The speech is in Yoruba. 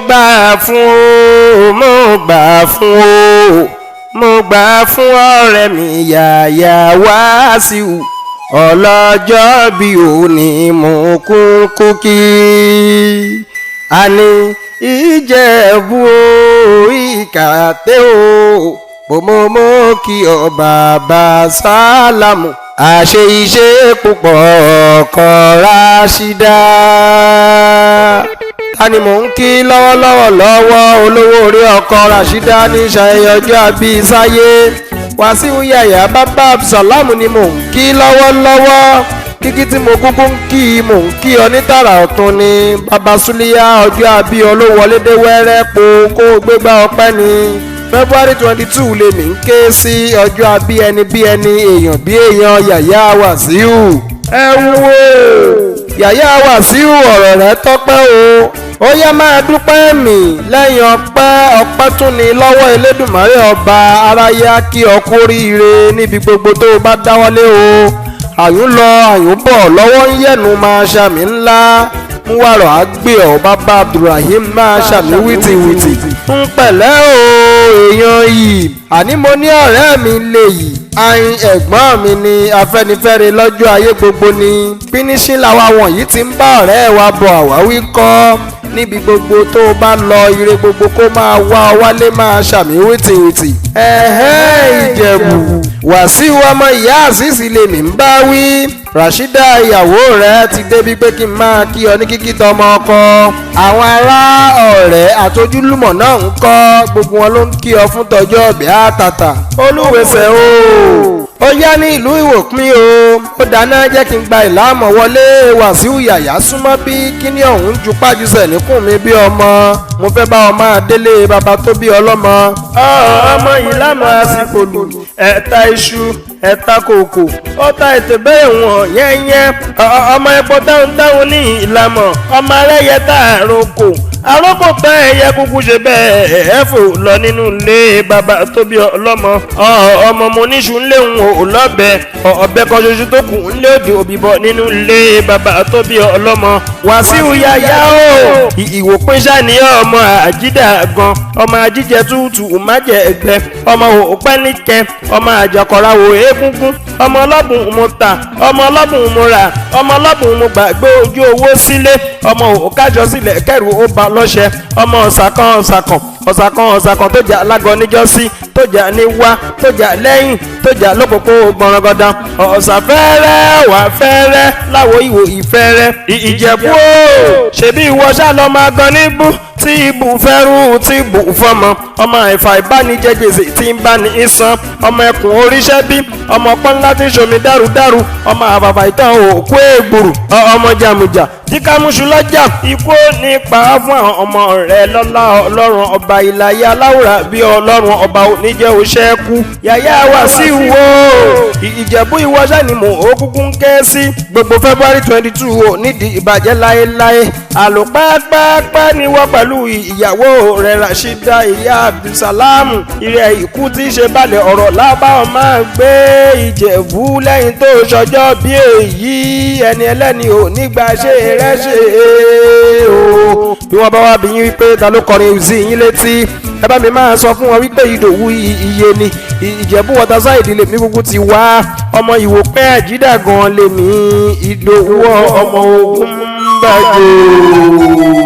gbà fún o mo gbà fún o mo gbà fún ọ̀rẹ́ mi Yahya Wasiu ọlọ́jọ́ bí òní mo kúkú kí àní Ìjẹ̀bú o Ikate o mo kí ọ bàbá sálámù àṣẹ iṣẹ́ púpọ̀ ọkọ̀ Rashida. Ta ni mò ń kí lọ́wọ́ olówó orí ọkọ̀ Rashida ní ṣayẹyẹ ọjọ́ àbí sáyé Wasiu Yahya bàbá Absalamu ni mò ń kí lọ́wọ́ kíkí tí mo kúkú ń kí mò ń kí ọ ní tààrà ọ̀tún ni bàbá Súlíyà ọjọ́ àbí olówọlédé wẹ́rẹ́ po kó gbégbá ọpẹ́ ni February 22 lèmi ń ké sí ọjọ́ àbí ẹni bí ẹni èèyàn bí èèyàn Yahya Wasiu. Ẹ wo Yahya Wasiu ọ̀rọ̀ rẹ̀ tọ́pẹ́ o ó yá máa dúpẹ́ mi lẹ́yìn ọpẹ́ tún ni lọ́wọ́ Elédùmarè ọba aráyé á kí ọ kú oríire níbi gbogbo tó bá dáwọ́lé o àyùn lọ àyùn bọ̀ lọ́wọ́ ń yẹ̀nu máa ṣàmì ńlá ń wàrọ̀ àgbẹ̀ ọ̀ bàbá Abdulrahim máa ṣàmì wìtìwìtì ń pẹ̀lẹ́ o èèyàn yìí àní mo ní ọ̀rẹ́ mi lè yìí ayin ẹ̀gbọ́n mi ni Afẹ́nifẹ́re lọ́jọ́ ayé gbogbo ni pínísí làwa wọ̀nyí ti ń bá ọ̀rẹ́ wa bọ̀ àwáwí kọ́ níbi gbogbo tó bá lọ ire gbogbo kó máa wá ọ wálé máa ṣàmì wìtìwìtì. Ìjẹ̀bú Wasiu ọmọ ìyá àṣìṣì lèmi ń bá wí Rashida ìyàwó rẹ̀ ti débi pé kí n máa kí ọ ní kíkí tọmọ ọkọ àwọn ará ọ̀rẹ́ àtojúlùmọ̀ náà ń kọ́ gbogbo wọn ló ń kí ọ fún tọjọ́ ọ̀bẹ àtàtà olúwẹsẹ̀ ó yá ní ìlú Ìwòpín ó dáná jẹ́ kí n gba ìlàmọ̀ wọlé Wasiu Yahya súnmọ́ bí kíní ọ̀hún ju pájúṣẹ̀ níkùn mi bí ọmọ mo fẹ́ bá ọ máa délé bàbá tó bí ọlọ́mọ. ọmọ yìí lámọ̀ àsìkò lù ẹ̀ta iṣu ẹ̀ta kòkò ó ta ètè bẹ́ẹ̀ wọ̀n yẹ́nyẹ́ ọmọ epo táwọn ní ìlàmọ̀ ọmọ arẹ́yẹ tá àròkò àròkò pẹ́ ẹ̀yẹ kúkú ṣe bẹ́ẹ̀ ẹ̀fọ́ lọ nínú ilé bàbá tó bí ọlọ́mọ ọmọ mo níṣu ńlé ń ò lọ́bẹ̀ ọ̀bẹ kan ṣoṣo tó kù ńlé òdì òbíbọ̀ nínú ilé bàbá tó bí ọlọ́mọ Wasiu Yahya o Ìwòpín ṣàníyàn ọmọ àjídà gan ọmọ ajíjẹ tútù májẹ ẹgbẹ ọmọ òpẹ́ níkẹ ọmọ àjàkọ̀ra wò egungun ọmọ ọlọ́bùn mo ta ọmọ ọlọ́bùn mo rà ọmọ ọlọ́bùn mo gbàgbé ojú owó sílé ọmọ òkájọ sílẹ̀ kẹrù ó ba lọ́ṣẹ ọmọ ọ̀sàkan tó jà alágọ̀ níjọ́sí tó jà ní wá tó jà lẹ́yìn tó jà lókòókò gbọ̀nràngọ̀dàn ọ̀sà fẹ́rẹ́ wà fẹ́rẹ́ láwo ìwò ìfẹ́rẹ́ Ìjẹ̀bú o ṣebí ìwọ ṣá lọ máa gan níbú tí ibù fẹ́rù tí ibù fọmọ ọmọ àìfà ìbánijẹ gbèsè tí ń bá ní ìsan ọmọ ẹkùn oríṣẹ́ bí ọmọ pọ́nlá tí ń ṣomi dárúdárú ọmọ àbàbà ìtàn òkú ègbùrù ọmọ jàmùjà tí kámúṣu lọ́jà ikú nípa fún àwọn ọmọ rẹ̀ lọ́lá ọlọ́run ọba ìlàyé aláwòrán bí ọlọ́run ọba oníjẹ́ òṣẹ́kù Yahya Wasiu wo Ìjẹ̀bú ìwọ́ṣẹ́ ni mò ń kúkú ń ké sí gbogbo February 22 nídìí ìbàjẹ́ láéláé àlùpàpàpà ni wọ́n pẹ̀lú ìyàwó rẹ̀ Rashida ìyá Abdulsalamu ìrẹ̀ ìkú tí í ṣe balẹ̀ ọ̀rọ̀ lábáwọn máa gbé Ìjẹ̀bú lẹ́yìn tó ṣọjọ́ bí èyí ẹni ẹlẹ́ni ò nígbà ṣe rẹ́ṣẹ̀ o bí wọ́n bá wá bí yín wípé ta ló kọrin sí yín létí ẹ bá mi máa sọ fún wọn wípé Ìdòwú iye ni Ìjẹ̀bú Waterside lèmi kúkú ti wá ọmọ Ìwòpín àjídà gan lèmi Ìdòwú ọmọ ogun bàjẹ́.